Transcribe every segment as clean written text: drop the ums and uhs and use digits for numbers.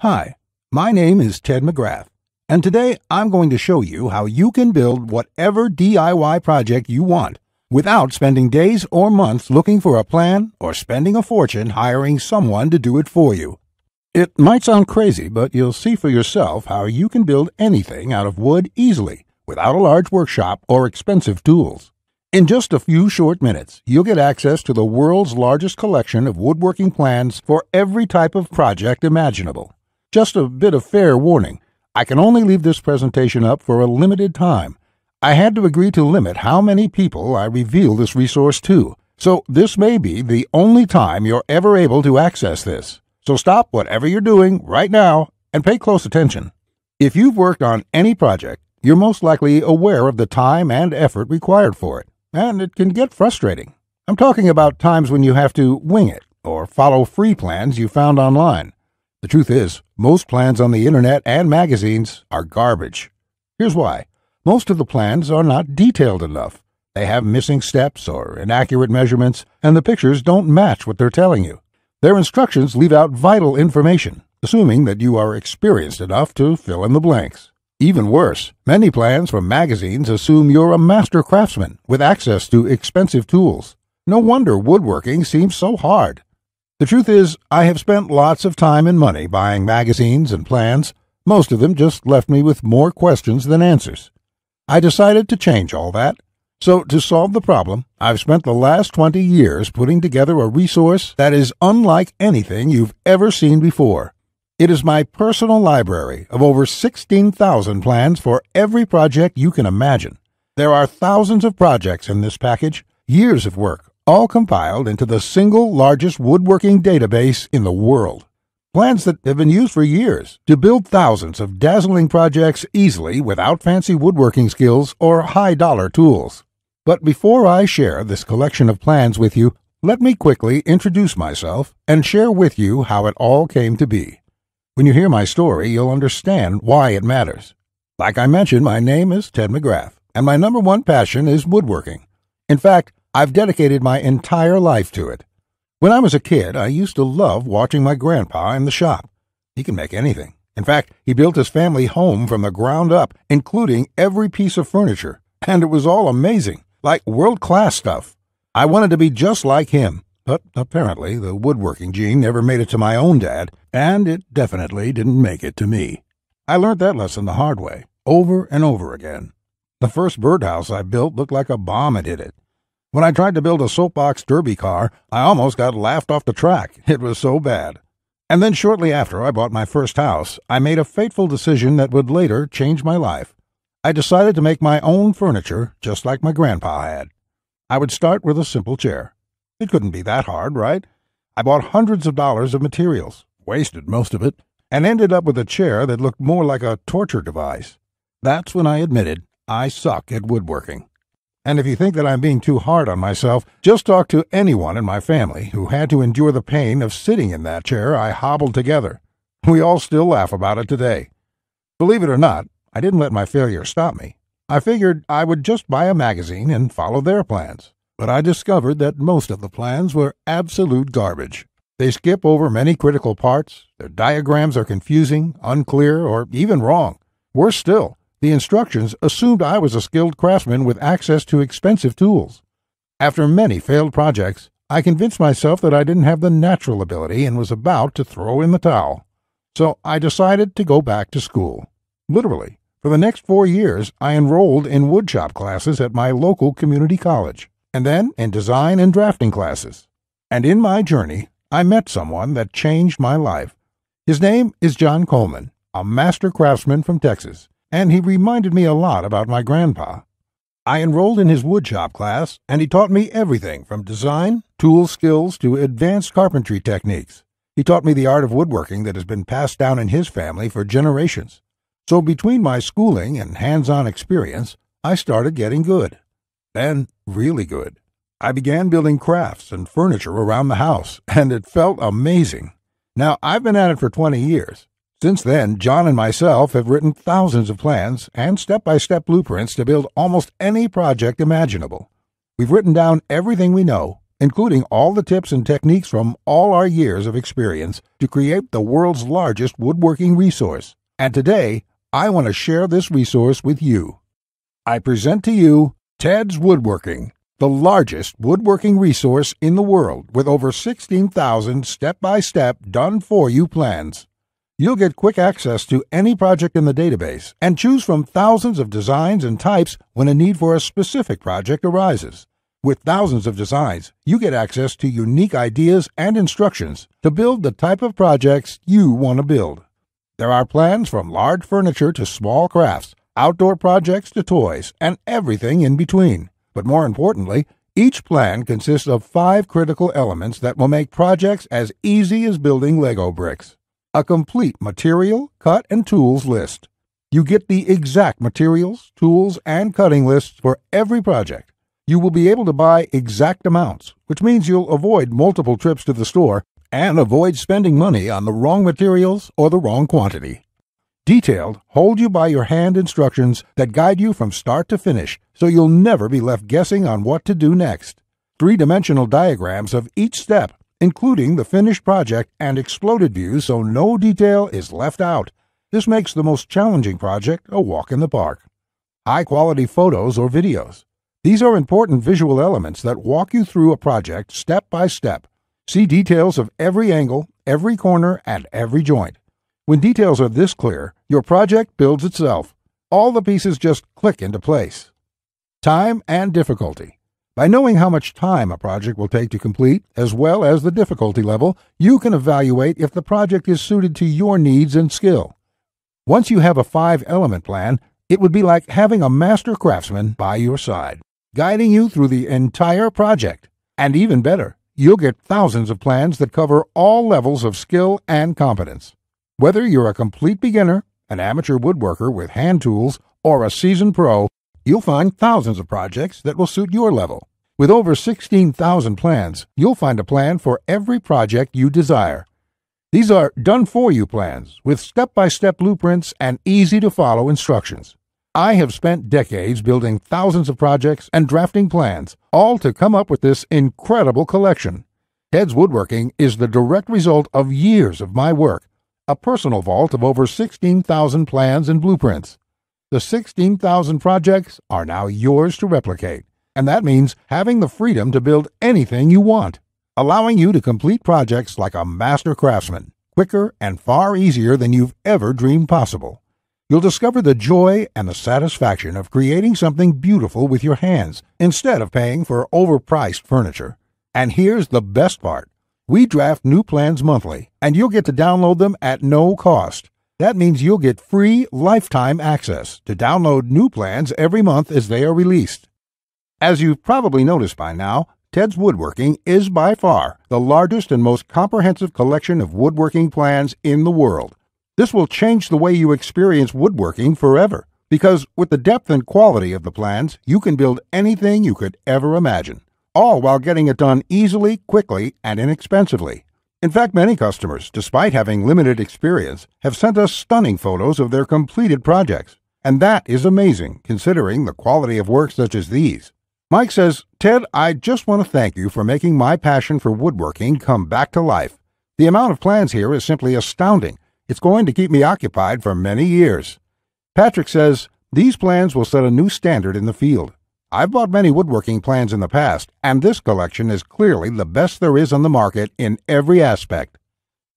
Hi, my name is Ted McGrath, and today I'm going to show you how you can build whatever DIY project you want without spending days or months looking for a plan or spending a fortune hiring someone to do it for you. It might sound crazy, but you'll see for yourself how you can build anything out of wood easily without a large workshop or expensive tools. In just a few short minutes, you'll get access to the world's largest collection of woodworking plans for every type of project imaginable. Just a bit of fair warning, I can only leave this presentation up for a limited time. I had to agree to limit how many people I reveal this resource to, so this may be the only time you're ever able to access this. So stop whatever you're doing right now and pay close attention. If you've worked on any project, you're most likely aware of the time and effort required for it, and it can get frustrating. I'm talking about times when you have to wing it or follow free plans you found online. The truth is, most plans on the internet and magazines are garbage. Here's why. Most of the plans are not detailed enough. They have missing steps or inaccurate measurements, and the pictures don't match what they're telling you. Their instructions leave out vital information, assuming that you are experienced enough to fill in the blanks. Even worse, many plans from magazines assume you're a master craftsman with access to expensive tools. No wonder woodworking seems so hard. The truth is, I have spent lots of time and money buying magazines and plans. Most of them just left me with more questions than answers. I decided to change all that. So to solve the problem, I've spent the last 20 years putting together a resource that is unlike anything you've ever seen before. It is my personal library of over 16,000 plans for every project you can imagine. There are thousands of projects in this package, years of work, all compiled into the single largest woodworking database in the world. Plans that have been used for years to build thousands of dazzling projects easily without fancy woodworking skills or high-dollar tools. But before I share this collection of plans with you, let me quickly introduce myself and share with you how it all came to be. When you hear my story, you'll understand why it matters. Like I mentioned, my name is Ted McGrath, and my number one passion is woodworking. In fact, I've dedicated my entire life to it. When I was a kid, I used to love watching my grandpa in the shop. He can make anything. In fact, he built his family home from the ground up, including every piece of furniture, and it was all amazing, like world-class stuff. I wanted to be just like him, but apparently the woodworking gene never made it to my own dad, and it definitely didn't make it to me. I learned that lesson the hard way, over and over again. The first birdhouse I built looked like a bomb had hit it. When I tried to build a soapbox derby car, I almost got laughed off the track. It was so bad. And then shortly after I bought my first house, I made a fateful decision that would later change my life. I decided to make my own furniture just like my grandpa had. I would start with a simple chair. It couldn't be that hard, right? I bought hundreds of dollars of materials, wasted most of it, and ended up with a chair that looked more like a torture device. That's when I admitted I suck at woodworking. And if you think that I'm being too hard on myself, just talk to anyone in my family who had to endure the pain of sitting in that chair I hobbled together. We all still laugh about it today. Believe it or not, I didn't let my failure stop me. I figured I would just buy a magazine and follow their plans. But I discovered that most of the plans were absolute garbage. They skip over many critical parts, their diagrams are confusing, unclear, or even wrong. Worse still, the instructions assumed I was a skilled craftsman with access to expensive tools. After many failed projects, I convinced myself that I didn't have the natural ability and was about to throw in the towel. So I decided to go back to school. Literally, for the next 4 years, I enrolled in woodshop classes at my local community college, and then in design and drafting classes. And in my journey, I met someone that changed my life. His name is John Coleman, a master craftsman from Texas, and he reminded me a lot about my grandpa. I enrolled in his woodshop class, and he taught me everything from design, tool skills, to advanced carpentry techniques. He taught me the art of woodworking that has been passed down in his family for generations. So between my schooling and hands-on experience, I started getting good. Then, really good. I began building crafts and furniture around the house, and it felt amazing. Now, I've been at it for 20 years. Since then, John and myself have written thousands of plans and step-by-step blueprints to build almost any project imaginable. We've written down everything we know, including all the tips and techniques from all our years of experience to create the world's largest woodworking resource. And today, I want to share this resource with you. I present to you Ted's Woodworking, the largest woodworking resource in the world with over 16,000 step-by-step done-for-you plans. You'll get quick access to any project in the database and choose from thousands of designs and types when a need for a specific project arises. With thousands of designs, you get access to unique ideas and instructions to build the type of projects you want to build. There are plans from large furniture to small crafts, outdoor projects to toys, and everything in between. But more importantly, each plan consists of 5 critical elements that will make projects as easy as building Lego bricks. A complete material, cut, and tools list. You get the exact materials, tools, and cutting lists for every project. You will be able to buy exact amounts, which means you'll avoid multiple trips to the store and avoid spending money on the wrong materials or the wrong quantity. Detailed, hold-you-by-your-hand instructions that guide you from start to finish, so you'll never be left guessing on what to do next. 3-dimensional diagrams of each step, including the finished project and exploded views so no detail is left out. This makes the most challenging project a walk in the park. High-quality photos or videos. These are important visual elements that walk you through a project step by step. See details of every angle, every corner, and every joint. When details are this clear, your project builds itself. All the pieces just click into place. Time and difficulty. By knowing how much time a project will take to complete, as well as the difficulty level, you can evaluate if the project is suited to your needs and skill. Once you have a 5-element plan, it would be like having a master craftsman by your side, guiding you through the entire project. And even better, you'll get thousands of plans that cover all levels of skill and competence. Whether you're a complete beginner, an amateur woodworker with hand tools, or a seasoned pro, you'll find thousands of projects that will suit your level. With over 16,000 plans, you'll find a plan for every project you desire. These are done-for-you plans with step-by-step blueprints and easy-to-follow instructions. I have spent decades building thousands of projects and drafting plans, all to come up with this incredible collection. Ted's Woodworking is the direct result of years of my work, a personal vault of over 16,000 plans and blueprints. The 16,000 projects are now yours to replicate, and that means having the freedom to build anything you want, allowing you to complete projects like a master craftsman, quicker and far easier than you've ever dreamed possible. You'll discover the joy and the satisfaction of creating something beautiful with your hands instead of paying for overpriced furniture. And here's the best part. We draft new plans monthly, and you'll get to download them at no cost. That means you'll get free lifetime access to download new plans every month as they are released. As you've probably noticed by now, Ted's Woodworking is by far the largest and most comprehensive collection of woodworking plans in the world. This will change the way you experience woodworking forever, because with the depth and quality of the plans, you can build anything you could ever imagine, all while getting it done easily, quickly, and inexpensively. In fact, many customers, despite having limited experience, have sent us stunning photos of their completed projects. And that is amazing, considering the quality of work such as these. Mike says, "Ted, I just want to thank you for making my passion for woodworking come back to life. The amount of plans here is simply astounding. It's going to keep me occupied for many years." Patrick says, "These plans will set a new standard in the field. I've bought many woodworking plans in the past, and this collection is clearly the best there is on the market in every aspect."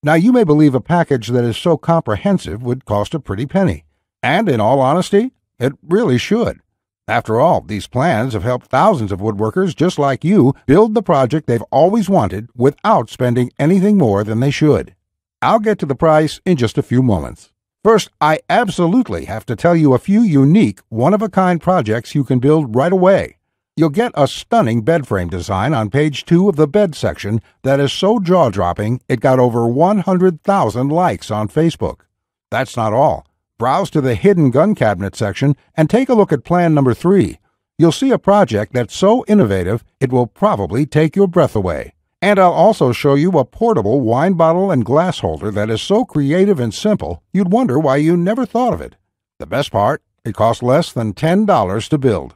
Now, you may believe a package that is so comprehensive would cost a pretty penny. And in all honesty, it really should. After all, these plans have helped thousands of woodworkers just like you build the project they've always wanted without spending anything more than they should. I'll get to the price in just a few moments. First, I absolutely have to tell you a few unique, one-of-a-kind projects you can build right away. You'll get a stunning bed frame design on page 2 of the bed section that is so jaw-dropping it got over 100,000 likes on Facebook. That's not all. Browse to the hidden gun cabinet section and take a look at plan number 3. You'll see a project that's so innovative it will probably take your breath away. And I'll also show you a portable wine bottle and glass holder that is so creative and simple, you'd wonder why you never thought of it. The best part, it costs less than $10 to build.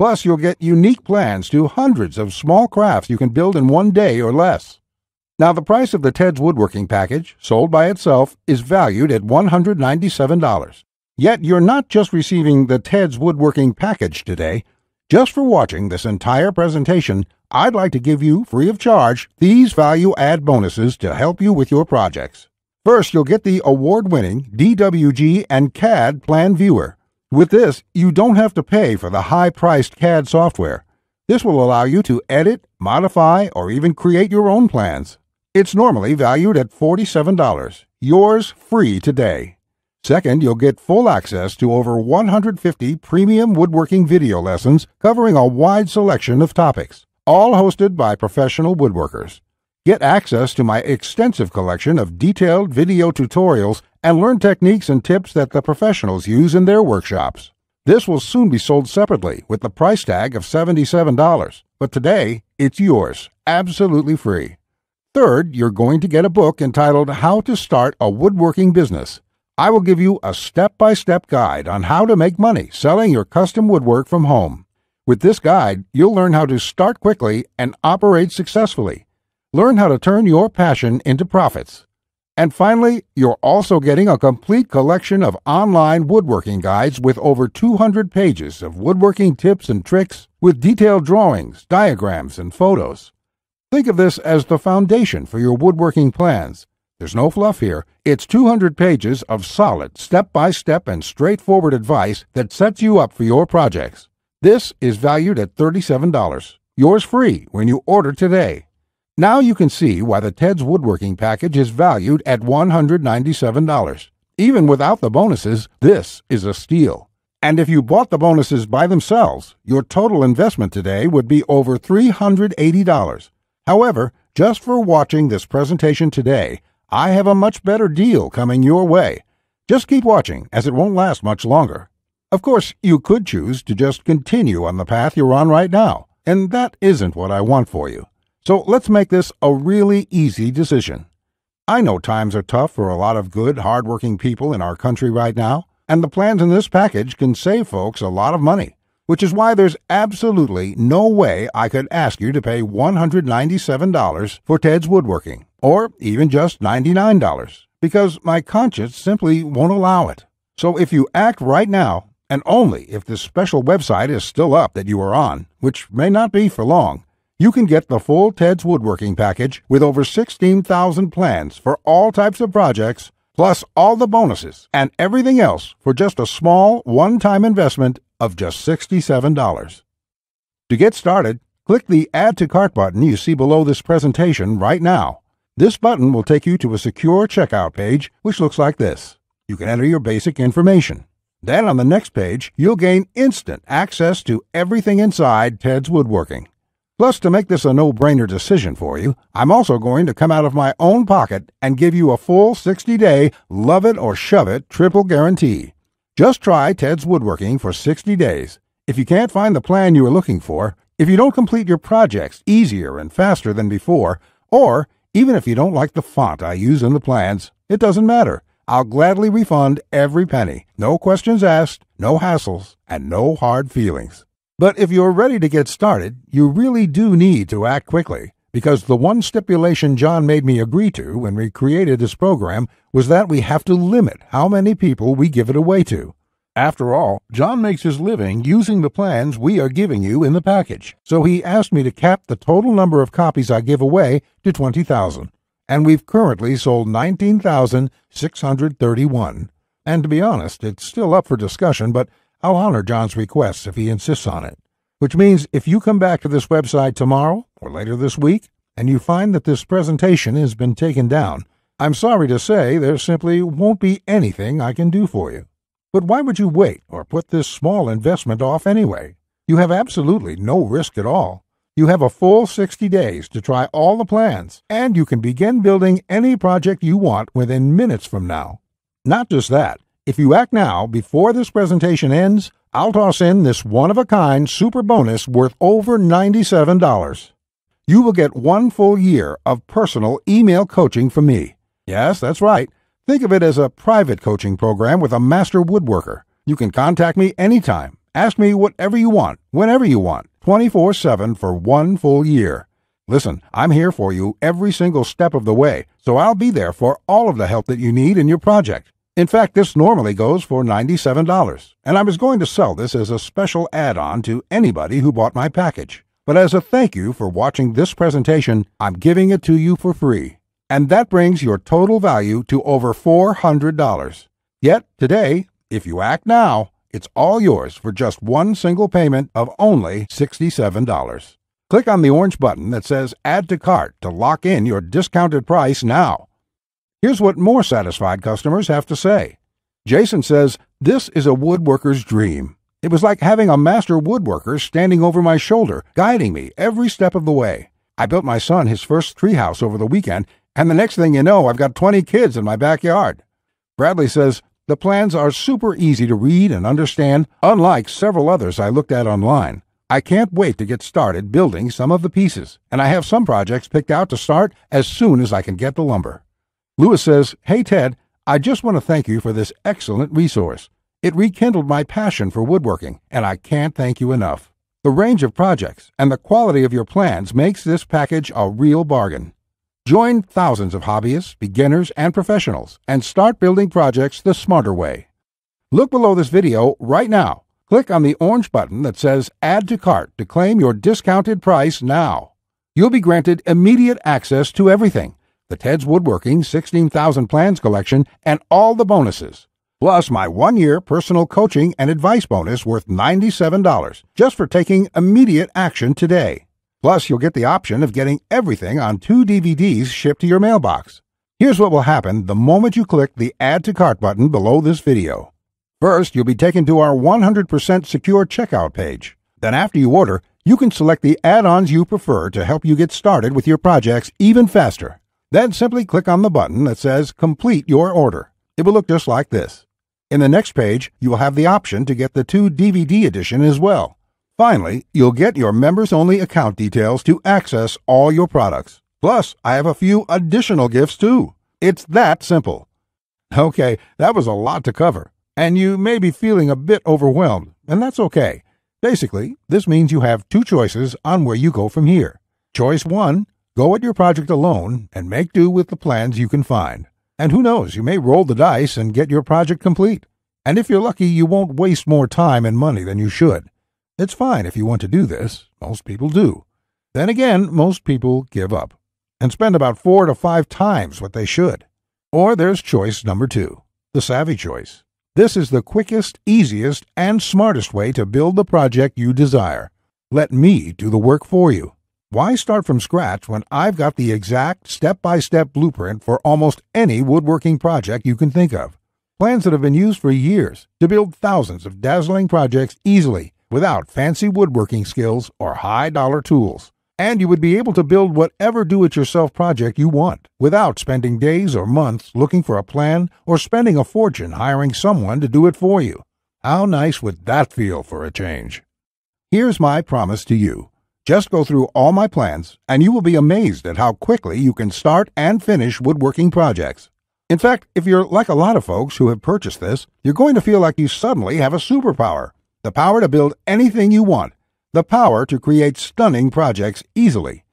Plus, you'll get unique plans to hundreds of small crafts you can build in one day or less. Now, the price of the Ted's Woodworking package, sold by itself, is valued at $197. Yet, you're not just receiving the Ted's Woodworking package today. Just for watching this entire presentation, I'd like to give you, free of charge, these value-add bonuses to help you with your projects. First, you'll get the award-winning DWG and CAD Plan Viewer. With this, you don't have to pay for the high-priced CAD software. This will allow you to edit, modify, or even create your own plans. It's normally valued at $47. Yours free today. Second, you'll get full access to over 150 premium woodworking video lessons covering a wide selection of topics, all hosted by professional woodworkers. Get access to my extensive collection of detailed video tutorials and learn techniques and tips that the professionals use in their workshops. This will soon be sold separately with the price tag of $77, but today it's yours, absolutely free. Third, you're going to get a book entitled How to Start a Woodworking Business. I will give you a step-by-step guide on how to make money selling your custom woodwork from home. With this guide, you'll learn how to start quickly and operate successfully. Learn how to turn your passion into profits. And finally, you're also getting a complete collection of online woodworking guides with over 200 pages of woodworking tips and tricks with detailed drawings, diagrams, and photos. Think of this as the foundation for your woodworking plans. There's no fluff here. It's 200 pages of solid, step-by-step and straightforward advice that sets you up for your projects. This is valued at $37. Yours free when you order today. Now you can see why the Ted's Woodworking package is valued at $197. Even without the bonuses, this is a steal. And if you bought the bonuses by themselves, your total investment today would be over $380. However, just for watching this presentation today, I have a much better deal coming your way. Just keep watching, as it won't last much longer. Of course, you could choose to just continue on the path you're on right now, and that isn't what I want for you. So let's make this a really easy decision. I know times are tough for a lot of good, hard-working people in our country right now, and the plans in this package can save folks a lot of money, which is why there's absolutely no way I could ask you to pay $197 for Ted's Woodworking, or even just $99, because my conscience simply won't allow it. So if you act right now, and only if this special website is still up that you are on, which may not be for long, you can get the full Ted's Woodworking package with over 16,000 plans for all types of projects, plus all the bonuses and everything else for just a small one-time investment of just $67. To get started, click the Add to Cart button you see below this presentation right now. This button will take you to a secure checkout page, which looks like this. You can enter your basic information. Then on the next page, you'll gain instant access to everything inside Ted's Woodworking. Plus, to make this a no-brainer decision for you, I'm also going to come out of my own pocket and give you a full 60-day love-it-or-shove-it triple guarantee. Just try Ted's Woodworking for 60 days. If you can't find the plan you are looking for, if you don't complete your projects easier and faster than before, or even if you don't like the font I use in the plans, it doesn't matter. I'll gladly refund every penny. No questions asked, no hassles, and no hard feelings. But if you're ready to get started, you really do need to act quickly, because the one stipulation John made me agree to when we created this program was that we have to limit how many people we give it away to. After all, John makes his living using the plans we are giving you in the package, so he asked me to cap the total number of copies I give away to 20,000. And we've currently sold 19,631. And to be honest, it's still up for discussion, but I'll honor John's requests if he insists on it. Which means if you come back to this website tomorrow or later this week, and you find that this presentation has been taken down, I'm sorry to say there simply won't be anything I can do for you. But why would you wait or put this small investment off anyway? You have absolutely no risk at all. You have a full 60 days to try all the plans, and you can begin building any project you want within minutes from now. Not just that, if you act now before this presentation ends, I'll toss in this one-of-a-kind super bonus worth over $97. You will get 1 full year of personal email coaching from me. Yes, that's right. Think of it as a private coaching program with a master woodworker. You can contact me anytime, Ask me whatever you want, whenever you want, 24/7 for 1 full year. Listen, I'm here for you every single step of the way, so I'll be there for all of the help that you need in your project. In fact, this normally goes for $97, and I was going to sell this as a special add-on to anybody who bought my package. But as a thank you for watching this presentation, I'm giving it to you for free. And that brings your total value to over $400. Yet, today, if you act now, it's all yours for just one single payment of only $67. Click on the orange button that says Add to Cart to lock in your discounted price now. Here's what more satisfied customers have to say. Jason says, "This is a woodworker's dream. It was like having a master woodworker standing over my shoulder, guiding me every step of the way. I built my son his first treehouse over the weekend, and the next thing you know, I've got 20 kids in my backyard." Bradley says, "The plans are super easy to read and understand, unlike several others I looked at online. I can't wait to get started building some of the pieces, and I have some projects picked out to start as soon as I can get the lumber." Lewis says, "Hey Ted, I just want to thank you for this excellent resource. It rekindled my passion for woodworking, and I can't thank you enough. The range of projects and the quality of your plans makes this package a real bargain. Join thousands of hobbyists, beginners, and professionals, and start building projects the smarter way." Look below this video right now. Click on the orange button that says Add to Cart to claim your discounted price now. You'll be granted immediate access to everything: the Ted's Woodworking 16,000 Plans collection and all the bonuses, plus my 1-year personal coaching and advice bonus worth $97 just for taking immediate action today. Plus, you'll get the option of getting everything on 2 DVDs shipped to your mailbox. Here's what will happen the moment you click the Add to Cart button below this video. First, you'll be taken to our 100% secure checkout page. Then after you order, you can select the add-ons you prefer to help you get started with your projects even faster. Then simply click on the button that says Complete Your Order. It will look just like this. In the next page, you will have the option to get the 2 DVD edition as well. Finally, you'll get your members-only account details to access all your products. Plus, I have a few additional gifts too. It's that simple. Okay, that was a lot to cover, and you may be feeling a bit overwhelmed, and that's okay. Basically, this means you have 2 choices on where you go from here. Choice 1, go at your project alone and make do with the plans you can find. And who knows, you may roll the dice and get your project complete. And if you're lucky, you won't waste more time and money than you should. It's fine if you want to do this. Most people do. Then again, most people give up and spend about 4 to 5 times what they should. Or there's choice number 2, the savvy choice. This is the quickest, easiest, and smartest way to build the project you desire. Let me do the work for you. Why start from scratch when I've got the exact step-by-step blueprint for almost any woodworking project you can think of? Plans that have been used for years to build thousands of dazzling projects easily without fancy woodworking skills or high-dollar tools. And you would be able to build whatever do-it-yourself project you want without spending days or months looking for a plan or spending a fortune hiring someone to do it for you. How nice would that feel for a change? Here's my promise to you. Just go through all my plans, and you will be amazed at how quickly you can start and finish woodworking projects. In fact, if you're like a lot of folks who have purchased this, you're going to feel like you suddenly have a superpower. The power to build anything you want. The power to create stunning projects easily.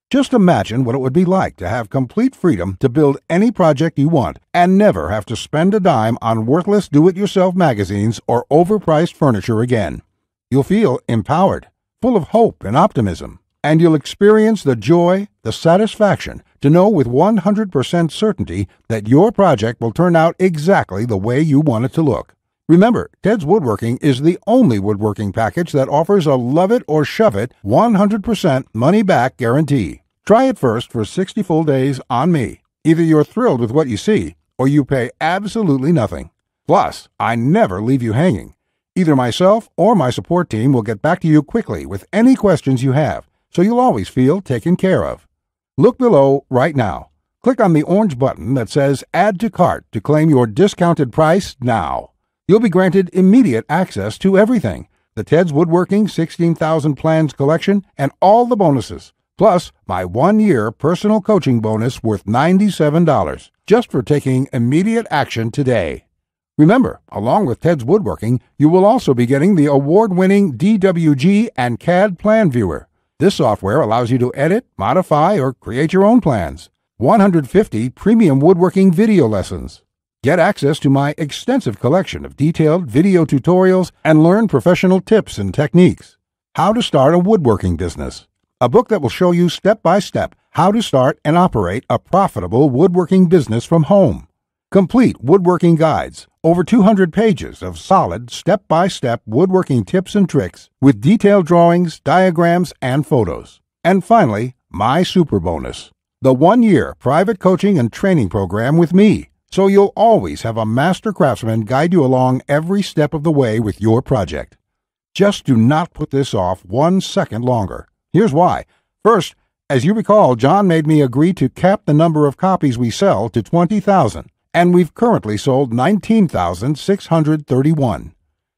Just imagine what it would be like to have complete freedom to build any project you want and never have to spend a dime on worthless do-it-yourself magazines or overpriced furniture again. You'll feel empowered, full of hope and optimism, and you'll experience the joy, the satisfaction to know with 100% certainty that your project will turn out exactly the way you want it to look. Remember, Ted's Woodworking is the only woodworking package that offers a love-it-or-shove-it 100% money-back guarantee. Try it first for 60 full days on me. Either you're thrilled with what you see, or you pay absolutely nothing. Plus, I never leave you hanging. Either myself or my support team will get back to you quickly with any questions you have, so you'll always feel taken care of. Look below right now. Click on the orange button that says Add to Cart to claim your discounted price now. You'll be granted immediate access to everything: the Ted's Woodworking 16,000 Plans collection and all the bonuses, plus my 1-year personal coaching bonus worth $97 just for taking immediate action today. Remember, along with Ted's Woodworking, you will also be getting the award-winning DWG and CAD Plan Viewer. This software allows you to edit, modify, or create your own plans. 150 premium woodworking video lessons. Get access to my extensive collection of detailed video tutorials and learn professional tips and techniques. How to Start a Woodworking Business. A book that will show you step-by-step how to start and operate a profitable woodworking business from home. Complete woodworking guides, over 200 pages of solid step-by-step woodworking tips and tricks with detailed drawings, diagrams, and photos. And finally, my super bonus, the 1-year private coaching and training program with me, so you'll always have a master craftsman guide you along every step of the way with your project. Just do not put this off 1 second longer. Here's why. First, as you recall, John made me agree to cap the number of copies we sell to 20,000, and we've currently sold 19,631.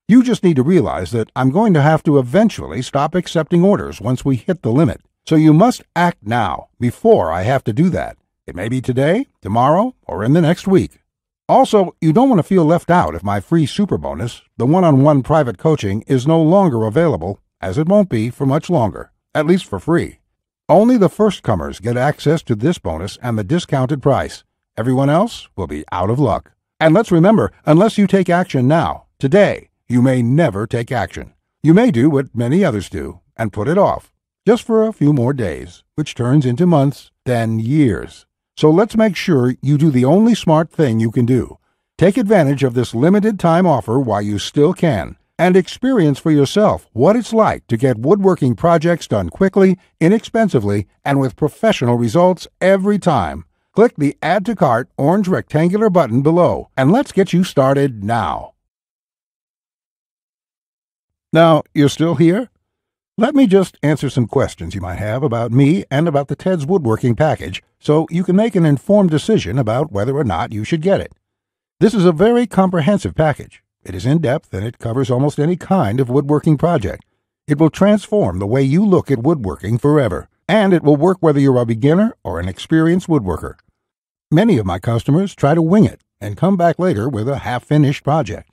You just need to realize that I'm going to have to eventually stop accepting orders once we hit the limit, so you must act now before I have to do that. It may be today, tomorrow, or in the next week. Also, you don't want to feel left out if my free super bonus, the one-on-one private coaching, is no longer available, as it won't be for much longer, at least for free. Only the first comers get access to this bonus and the discounted price. Everyone else will be out of luck. And let's remember, unless you take action now, today, you may never take action. You may do what many others do and put it off, just for a few more days, which turns into months, then years. So let's make sure you do the only smart thing you can do. Take advantage of this limited time offer while you still can, and experience for yourself what it's like to get woodworking projects done quickly, inexpensively, and with professional results every time. Click the Add to Cart orange rectangular button below, and let's get you started now. Now, you're still here? Let me just answer some questions you might have about me and about the Ted's Woodworking package so you can make an informed decision about whether or not you should get it. This is a very comprehensive package. It is in-depth and it covers almost any kind of woodworking project. It will transform the way you look at woodworking forever, and it will work whether you're a beginner or an experienced woodworker. Many of my customers try to wing it and come back later with a half-finished project.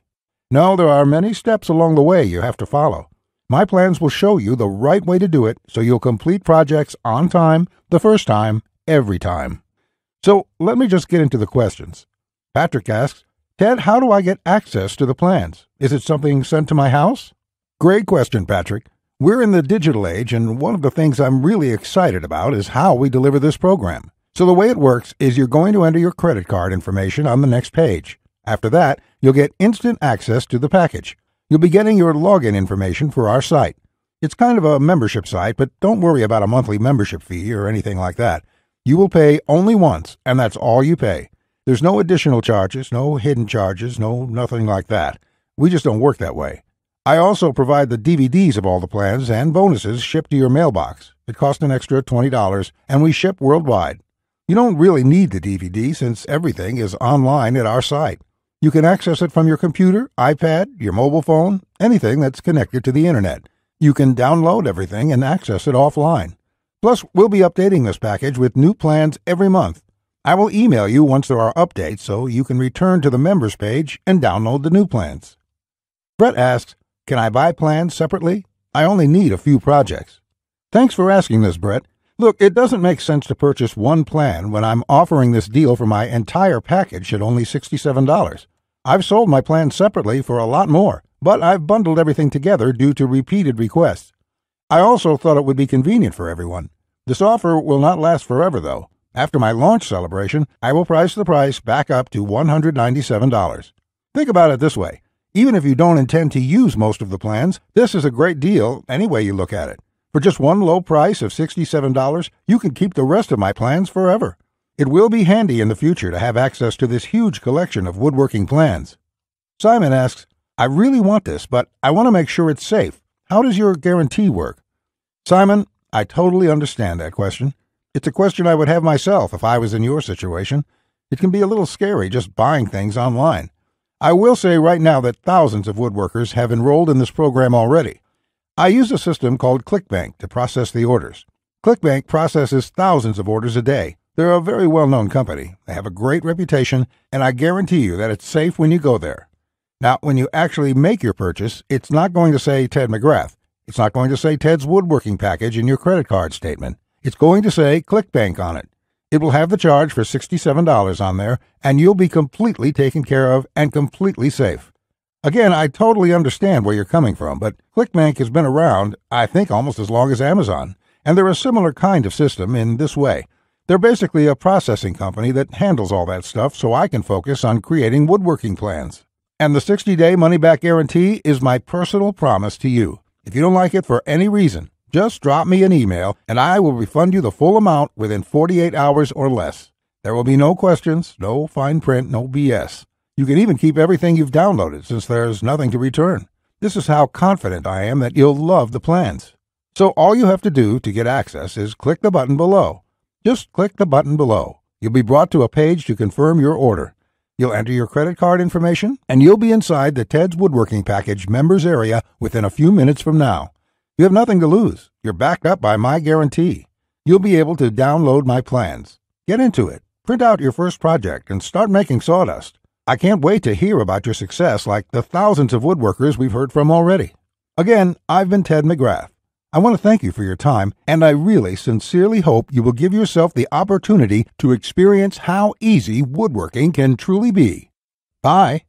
No, there are many steps along the way you have to follow. My plans will show you the right way to do it so you'll complete projects on time, the first time, every time. So let me just get into the questions. Patrick asks, Ted, how do I get access to the plans? Is it something sent to my house? Great question, Patrick. We're in the digital age, and one of the things I'm really excited about is how we deliver this program. So the way it works is you're going to enter your credit card information on the next page. After that, you'll get instant access to the package. You'll be getting your login information for our site. It's kind of a membership site, but don't worry about a monthly membership fee or anything like that. You will pay only once, and that's all you pay. There's no additional charges, no hidden charges, nothing like that. We just don't work that way. I also provide the DVDs of all the plans and bonuses shipped to your mailbox. It costs an extra $20, and we ship worldwide. You don't really need the DVD since everything is online at our site. You can access it from your computer, iPad, your mobile phone, anything that's connected to the internet. You can download everything and access it offline. Plus, we'll be updating this package with new plans every month. I will email you once there are updates so you can return to the members page and download the new plans. Brett asks, can I buy plans separately? I only need a few projects. Thanks for asking this, Brett. Look, it doesn't make sense to purchase one plan when I'm offering this deal for my entire package at only $67. I've sold my plans separately for a lot more, but I've bundled everything together due to repeated requests. I also thought it would be convenient for everyone. This offer will not last forever, though. After my launch celebration, I will price the price back up to $197. Think about it this way. Even if you don't intend to use most of the plans, this is a great deal any way you look at it. For just one low price of $67, you can keep the rest of my plans forever. It will be handy in the future to have access to this huge collection of woodworking plans. Simon asks, I really want this, but I want to make sure it's safe. How does your guarantee work? Simon, I totally understand that question. It's a question I would have myself if I was in your situation. It can be a little scary just buying things online. I will say right now that thousands of woodworkers have enrolled in this program already. I use a system called ClickBank to process the orders. ClickBank processes thousands of orders a day. They're a very well-known company. They have a great reputation, and I guarantee you that it's safe when you go there. Now, when you actually make your purchase, it's not going to say Ted McGrath. It's not going to say Ted's woodworking package in your credit card statement. It's going to say ClickBank on it. It will have the charge for $67 on there, and you'll be completely taken care of and completely safe. Again, I totally understand where you're coming from, but ClickBank has been around, I think, almost as long as Amazon, and they're a similar kind of system in this way. They're basically a processing company that handles all that stuff so I can focus on creating woodworking plans. And the 60-day money-back guarantee is my personal promise to you. If you don't like it for any reason, just drop me an email and I will refund you the full amount within 48 hours or less. There will be no questions, no fine print, no BS. You can even keep everything you've downloaded since there's nothing to return. This is how confident I am that you'll love the plans. So all you have to do to get access is click the button below. Just click the button below. You'll be brought to a page to confirm your order. You'll enter your credit card information, and you'll be inside the Ted's Woodworking Package members area within a few minutes from now. You have nothing to lose. You're backed up by my guarantee. You'll be able to download my plans. Get into it. Print out your first project and start making sawdust. I can't wait to hear about your success like the thousands of woodworkers we've heard from already. Again, I've been Ted McGrath. I want to thank you for your time, and I really sincerely hope you will give yourself the opportunity to experience how easy woodworking can truly be. Bye.